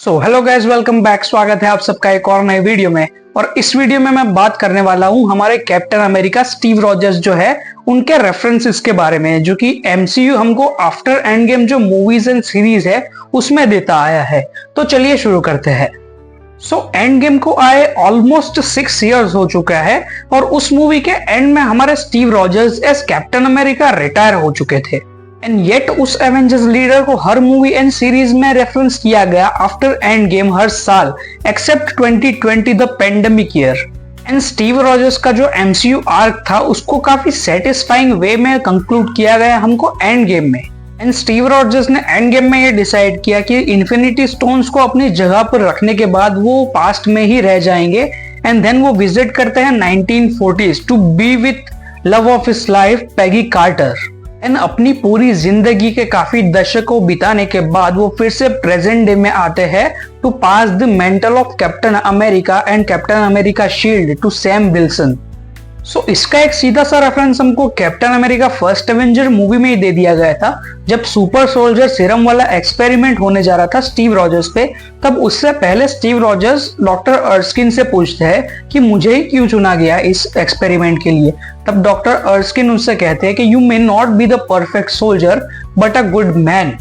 So hello guys, welcome back. स्वागत है आप सबका एक और नए वीडियो में। और इस वीडियो में मैं बात करने वाला हूं हमारे कैप्टन अमेरिका स्टीव रॉजर्स जो है उनके रेफरेंसेस के बारे में, जो कि एमसीयू हमको आफ्टर एंड गेम जो मूवीज एंड सीरीज है उसमें देता आया है। तो चलिए शुरू करते हैं। एंड गेम को आए ऑलमोस्ट 6 इयर्स हो चुका है और उस मूवी के एंड में हमारे Steve Rogers as Captain America retire हो चुके थे। एंड येट उस एवेंजर्स लीडर को हर मूवी एंड सीरीज में रेफरेंस किया गया आफ्टर एंड गेम हर साल, except 2020 the pandemic year. And Steve Rogers का जो एमसीयू आर्क था उसको काफी सेटिस्फाइंग वे में कंक्लूड किया गया हमको एंड गेम में। एंड स्टीव रॉजर्स ने एंड गेम में ये डिसाइड किया कि इन्फिनिटी स्टोन्स को अपनी जगह पर रखने के बाद वो पास्ट में ही रह जाएंगे। एंड देन वो विजिट करते हैं 1940s to be with love of his life Peggy Carter. And अपनी पूरी जिंदगी के काफी दशकों बिताने के बाद वो फिर से प्रेजेंट डे में आते हैं to pass the mantle of Captain America and Captain America shield to Sam Wilson. इसका एक सीधा सा रेफरेंस हमको Captain America First Avenger movie में ही दे दिया गया था, जब सुपर सोल्जर सीरम वाला एक्सपेरिमेंट होने जा रहा था स्टीव रॉजर्स पे। तब उससे पहले स्टीव रॉजर्स डॉक्टर अर्स्किन से पूछते हैं कि मुझे ही क्यों चुना गया इस एक्सपेरिमेंट के लिए। तब डॉक्टर अर्स्किन उससे कहते हैं कि you may not be the perfect soldier but a good man.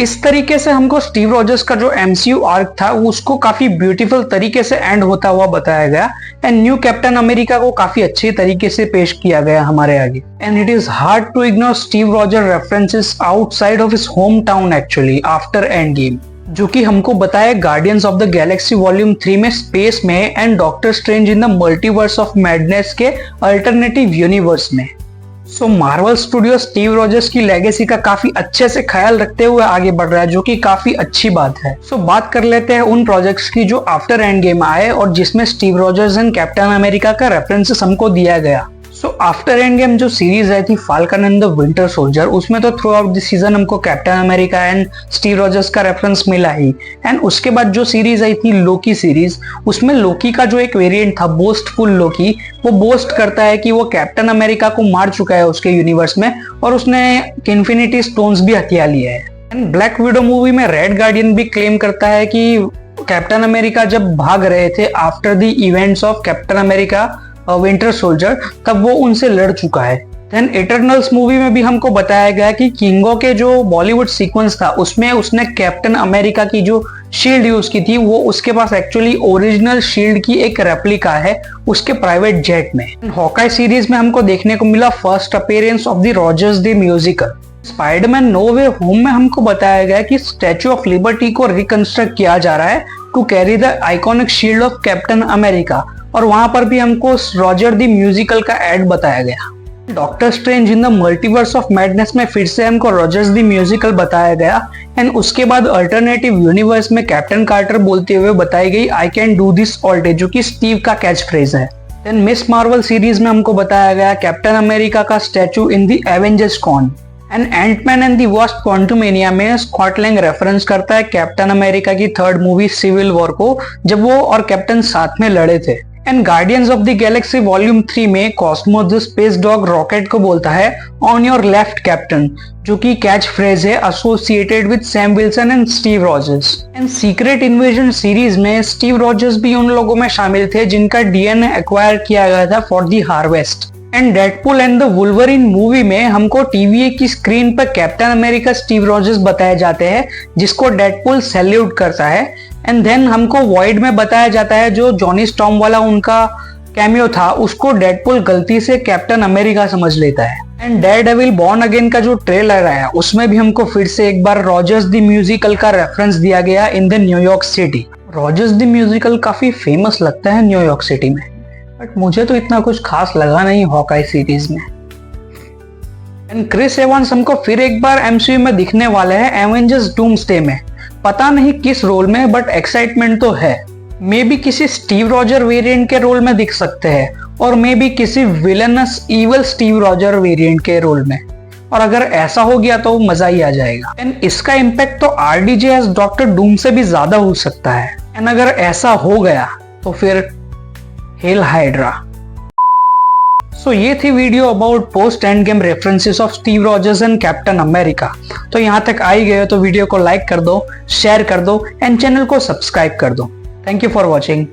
इस तरीके से हमको स्टीव रॉजर्स का जो एमसीयू आर्क था उसको काफी ब्यूटीफुल तरीके से एंड होता हुआ बताया गया। एंड न्यू कैप्टन अमेरिका को काफी अच्छे तरीके से पेश किया गया हमारे आगे। And it is hard to ignore Steve Roger references outside of his home town actually after Endgame, जो कि हमको बताया Guardians of the Galaxy volume 3 में स्पेस में and Doctor Strange in the Multiverse of Madness के alternative universe में। Marvel studio Steve Rogers की legacy का काफी अच्छे से ख्याल रखते हुए आगे बढ़ रहा है, जो कि काफी अच्छी बात है। बात कर लेते हैं उन प्रोजेक्ट्स की जो आफ्टर एंड गेम आए और जिसमें Steve Rogers and Captain America का रेफरेंसेस हमको दिया गया। आफ्टर एंड गेम जो सीरीज आई थी falcon and the winter soldier, उसमें तो थ्रू आउट द सीजन हमको Captain America and Steve Rogers का रेफरेंस मिला ही। एंड उसके बाद जो सीरीज आई थी लोकी सीरीज, उसमें लोकी का जो एक वेरिएंट था बोस्टफुल लोकी, वो बोस्ट करता है कि वो कैप्टन अमेरिका को मार चुका है उसके यूनिवर्स में और उसने इन्फिनिटी स्टोन्स भी हथिया लिए हैं। एंड ब्लैक विडो मूवी में रेड गार्डियन भी क्लेम करता है कि कैप्टन अमेरिका जब भाग रहे थे after the events of Captain America winter soldier, तब वो उनसे लड़ चुका है। देन इटर्नल्स मूवी में भी हमको बताया गया कि किंगो के जो बॉलीवुड सीक्वेंस था उसमें उसने कैप्टन अमेरिका की जो शील्ड यूज की थी वो उसके पास एक्चुअली ओरिजिनल शील्ड की एक रेप्लिका है उसके प्राइवेट जेट में। हॉकाई सीरीज में हमको देखने को मिला first appearance of the Rogers the musical. Spiderman No Way Home में हमको बताया गया कि स्टैच्यू ऑफ लिबर्टी को रिकंस्ट्रक्ट किया जा रहा है to carry the iconic shield of Captain America, और वहां पर भी हमको रॉजर द म्यूजिकल का एड बताया गया। Doctor Strange in the Multiverse of Madness में फिर से हमको रॉजर्स द म्यूजिकल बताया गया। एंड उसके बाद अल्टरनेटिव यूनिवर्स में कैप्टन कार्टर बोलते हुए बताई गई I can do this all day, जो कि स्टीव का कैच फ्रेज है। देन मिस मार्वल सीरीज में हमको बताया गया कैप्टन अमेरिका का statue in the Avengers con. And Ant Man and the Wasp Quantumania में स्कॉट लैंग रेफरेंस करता है कैप्टन अमेरिका की थर्ड मूवी सिविल वॉर को, जब वो और कैप्टन साथ में लड़े थे। And guardians of the Galaxy volume 3 में Cosmo the space dog rocket को बोलता है ऑन योर लेफ्ट कैप्टन, जो कि कैच फ्रेज है associated with Sam Wilson and Steve Rogers. And secret invasion series में स्टीव रॉजर्स भी उन लोगों में शामिल थे जिनका डीएनए एक्वायर किया गया था for the harvest. And Deadpool and the Wolverine movie में हमको टीवीए की स्क्रीन पर कैप्टन अमेरिका स्टीव रॉजर्स बताए जाते हैं, जिसको डेडपुल सैल्यूट करता है। एंड देन हमको वॉइड में बताया जाता है जो जॉनी स्टॉर्म वाला उनका कैमियो था उसको डेडपुल गलती से कैप्टन अमेरिका समझ लेता है। एंड डेयरडेविल बॉर्न अगेन का जो ट्रेलर आया उसमें भी हमको फिर से एक बार रॉजर्स द म्यूजिकल का रेफरेंस दिया गया in the New York city. Rogers the musical काफी फेमस लगता है न्यूयॉर्क सिटी में, बट मुझे तो इतना कुछ खास लगा नहीं हॉकाई सीरीज में। एंड क्रिस एवंस हमको फिर एक बार एमसीयू में दिखने वाले हैं एवेंजर्स डूम्सडे में, पता नहीं किस रोल में, बट एक्साइटमेंट तो है। मे बी किसी स्टीव रॉजर वेरिएंट के रोल में दिख सकते हैं और मे बी किसी villainous evil Steve Roger variant के रोल में, और अगर ऐसा हो गया तो मजा ही आ जाएगा। एंड इसका इम्पैक्ट तो आरडीजे एज डॉक्टर डूम से भी ज्यादा हो सकता है। एंड अगर ऐसा हो गया तो फिर हेल हाइड्रा। सो ये थी video about post end game references of Steve Rogers and Captain America. तो यहाँ तक आ ही गए तो वीडियो को लाइक कर दो, शेयर कर दो एंड चैनल को सब्सक्राइब कर दो। Thank you for watching.